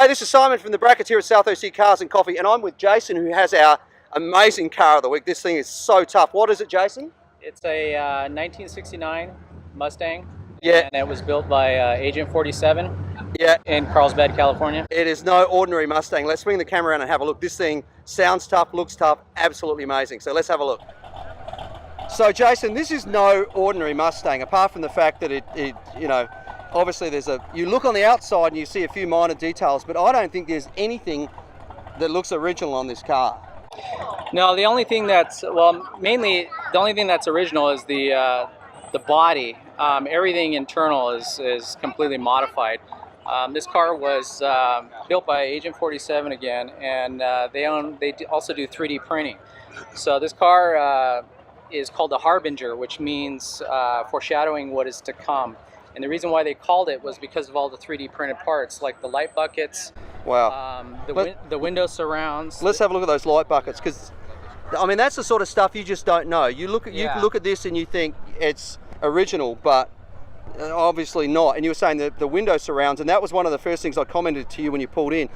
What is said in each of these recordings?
Hey, this is Simon from the Brackets here at South OC Cars and Coffee, and I'm with Jason, who has our amazing car of the week. This thing is so tough. What is it, Jason? It's a 1969 Mustang. Yeah. And it was built by Agent 47 Yeah. in Carlsbad, California. It is no ordinary Mustang. Let's swing the camera around and have a look. This thing sounds tough, looks tough, absolutely amazing. So let's have a look. So Jason, this is no ordinary Mustang, apart from the fact that it you know, obviously you look on the outside and you see a few minor details, but I don't think there's anything that looks original on this car. No, the only thing that's, mainly the only thing that's original is the body. Everything internal is completely modified. This car was built by Agent 47 again, and they also do 3D printing. So this car is called the Harbinger, which means foreshadowing what is to come. And the reason why they called it was because of all the 3D printed parts, like the light buckets. Wow. The window surrounds. Let's have a look at those light buckets, because I mean that's the sort of stuff you just don't know. You look at this and you think it's original, but obviously not. And you were saying that the window surrounds, and that was one of the first things I commented to you when you pulled in.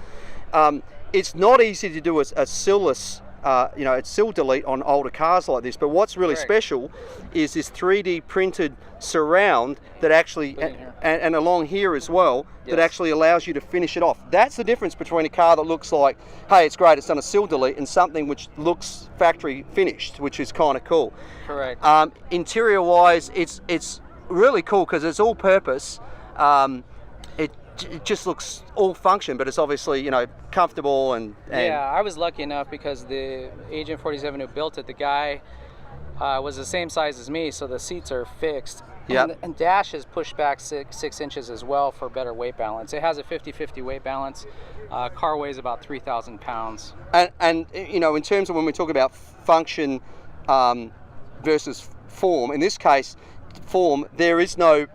It's not easy to do a sill-less, it's sill delete on older cars like this, but what's really special is this 3D printed surround that actually, and along here as well, that actually allows you to finish it off. That's the difference between a car that looks like, hey, it's great, it's done a sill delete, and something which looks factory finished, which is kind of cool. Correct. Interior wise, it's really cool because it's all purpose. It just looks all function, but it's obviously, comfortable and yeah, I was lucky enough because the Agent 47 who built it, the guy was the same size as me, so the seats are fixed. Yep. And dash is pushed back six inches as well for better weight balance. It has a 50-50 weight balance. Car weighs about 3,000 pounds. And in terms of when we talk about function versus form, in this case, form, there is no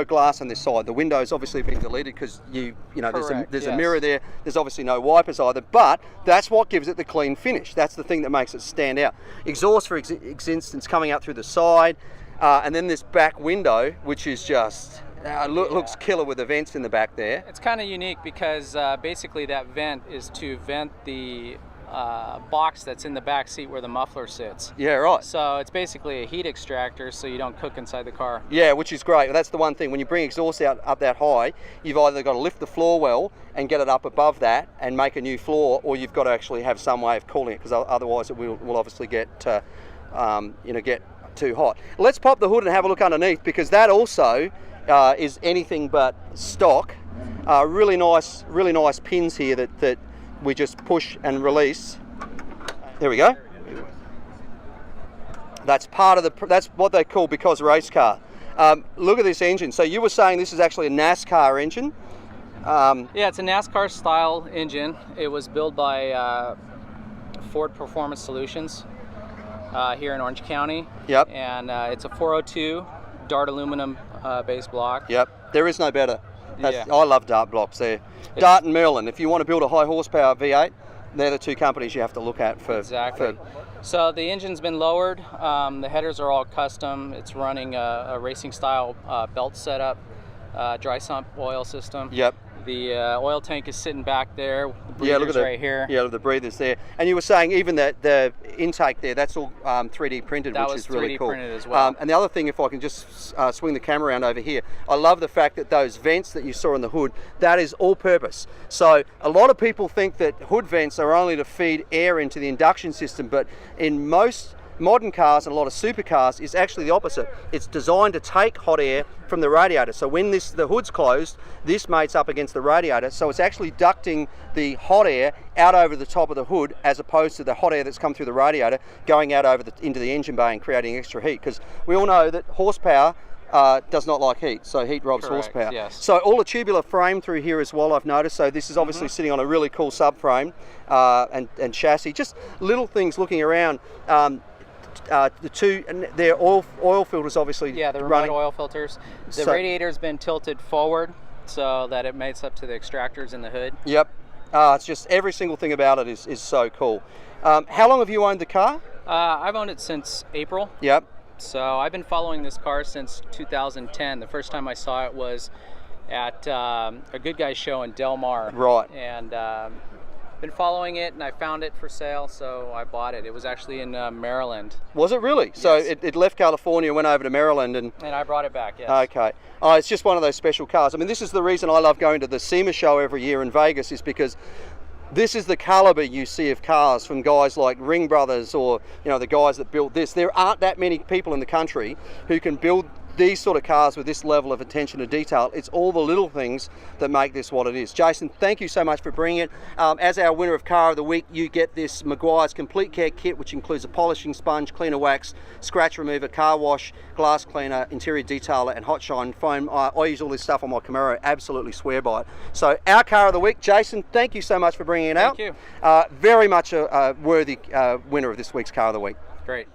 glass on this side. The window's obviously been deleted because there's a mirror there. There's obviously no wipers either, but that's what gives it the clean finish. That's the thing that makes it stand out. Exhaust, for instance, coming out through the side, and then this back window, which is just looks killer with the vents in the back there. It's kind of unique because basically that vent is to vent the box that's in the back seat where the muffler sits. Yeah, right. So it's basically a heat extractor, so you don't cook inside the car. Yeah, which is great. That's the one thing. When you bring exhaust out up that high, you've either got to lift the floor well and get it up above that and make a new floor, or you've got to actually have some way of cooling it, because otherwise it will obviously get get too hot. Let's pop the hood and have a look underneath, because that also is anything but stock. Really nice pins here that we just push and release. There we go. That's part of that's what they call because race car. Look at this engine. So you were saying this is actually a NASCAR engine? Yeah, it's a NASCAR style engine. It was built by Ford Performance Solutions here in Orange County. Yep. And it's a 402 Dart aluminum base block. Yep. There is no better. I love Dart blocks there. Dart and Merlin. If you want to build a high horsepower V8, they're the two companies you have to look at for. Exactly. So the engine's been lowered. The headers are all custom. It's running a racing style belt setup, dry sump oil system. Yep. The oil tank is sitting back there. The look at right here. Yeah, the breathers there. And you were saying even the intake there, that's all 3D printed, which is really cool. That was 3D printed as well. And the other thing, if I can just swing the camera around over here, I love the fact that those vents that you saw in the hood, that is all purpose. So a lot of people think that hood vents are only to feed air into the induction system, but in most modern cars and a lot of supercars is actually the opposite. It's designed to take hot air from the radiator. So when the hood's closed, this mates up against the radiator, so it's actually ducting the hot air out over the top of the hood, as opposed to the hot air that's come through the radiator going out into the engine bay and creating extra heat, because we all know that horsepower does not like heat, so heat robs horsepower. Yes. So all a tubular frame through here as well, I've noticed. So this is obviously sitting on a really cool subframe and chassis. Just little things looking around. Their oil filters obviously. Yeah, the running. remote oil filters. The radiator's been tilted forward so that it mates up to the extractors in the hood. Yep. It's just every single thing about it is so cool. How long have you owned the car? I've owned it since April. Yep. So I've been following this car since 2010. The first time I saw it was at a Good Guys show in Del Mar. Right. And been following it, and I found it for sale, so I bought it. It was actually in Maryland. Was it really? So Yes. it left California, went over to Maryland, and I brought it back, yes. okay. Oh, it's just one of those special cars. I mean, this is the reason I love going to the SEMA show every year in Vegas, is because this is the caliber you see of cars from guys like Ring Brothers, or the guys that built this. There aren't that many people in the country who can build these sort of cars with this level of attention to detail. It's all the little things that make this what it is. Jason, thank you so much for bringing it. As our winner of Car of the Week, you get this Meguiar's Complete Care Kit, which includes a polishing sponge, cleaner wax, scratch remover, car wash, glass cleaner, interior detailer, and hot shine foam. I use all this stuff on my Camaro, absolutely swear by it. So our Car of the Week, Jason, thank you so much for bringing it out. Thank you. Very much a worthy winner of this week's Car of the Week. Great.